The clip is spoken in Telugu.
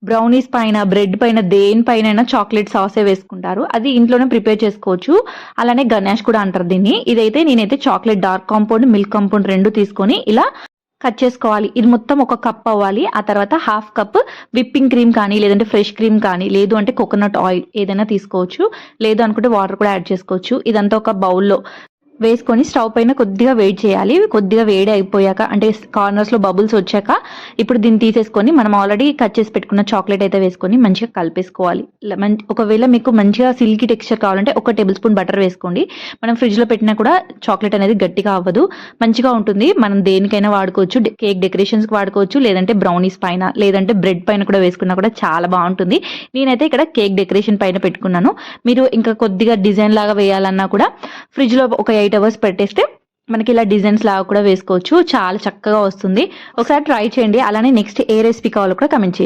బ్రౌనీస్ పైన, బ్రెడ్ పైన దేనిపైనైనా చాక్లెట్ సాసే వేసుకుంటారు. అది ఇంట్లోనే ప్రిపేర్ చేసుకోవచ్చు. అలానే గనాష్ కూడా అంటారు దీన్ని. ఇదైతే నేనైతే chocolate dark compound, milk compound 2 తీసుకొని ఇలా కట్ చేసుకోవాలి. ఇది మొత్తం ఒక కప్ అవ్వాలి. ఆ తర్వాత హాఫ్ కప్ విప్పింగ్ క్రీమ్ కానీ, లేదంటే ఫ్రెష్ క్రీమ్ కానీ, లేదు అంటే కోకోనట్ ఆయిల్ ఏదైనా తీసుకోవచ్చు. లేదు అనుకుంటే వాటర్ కూడా యాడ్ చేసుకోవచ్చు. ఇదంతా ఒక బౌల్‌లో వేసుకొని స్టవ్ పైన కొద్దిగా వేడి చేయాలి. కొద్దిగా వేడి అయిపోయాక అంటే కార్నర్స్‌లో బబుల్స్ వచ్చాక ఇప్పుడు దీన్ని తీసేసుకొని మనం ఆల్రెడీ కట్ చేసి పెట్టుకున్న చాక్లెట్ అయితే వేసుకొని మంచిగా కలిపేసుకోవాలి. ఒకవేళ మీకు మంచిగా సిల్కీ టెక్స్చర్ కావాలంటే 1 టేబుల్ స్పూన్ బటర్ వేసుకోండి. మనం ఫ్రిడ్జ్‌లో పెట్టినా కూడా చాక్లెట్ అనేది గట్టిగా అవ్వదు. మంచిగా ఉంటుంది. మనం దేనికైనా వాడుకోవచ్చు. కేక్ డెకరేషన్స్‌కి వాడుకోవచ్చు. లేదంటే బ్రౌనీస్ పైన, లేదంటే బ్రెడ్ పైన కూడా వేసుకున్నా కూడా చాలా బాగుంటుంది. నేనైతే ఇక్కడ కేక్ డెకరేషన్ పైన పెట్టుకున్నాను. మీరు ఇంకా కొద్దిగా డిజైన్ లాగా వేయాలన్నా కూడా ఫ్రిడ్జ్‌లో ఒక 8 అవర్స్ పెట్టేస్తే మనకి ఇలా డిజైన్స్ లాగా కూడా వేసుకోవచ్చు. చాలా చక్కగా వస్తుంది. ఒకసారి ట్రై చేయండి. అలానే నెక్స్ట్ ఏ రెసిపీ కావాలో కూడా కామెంట్ చేయండి.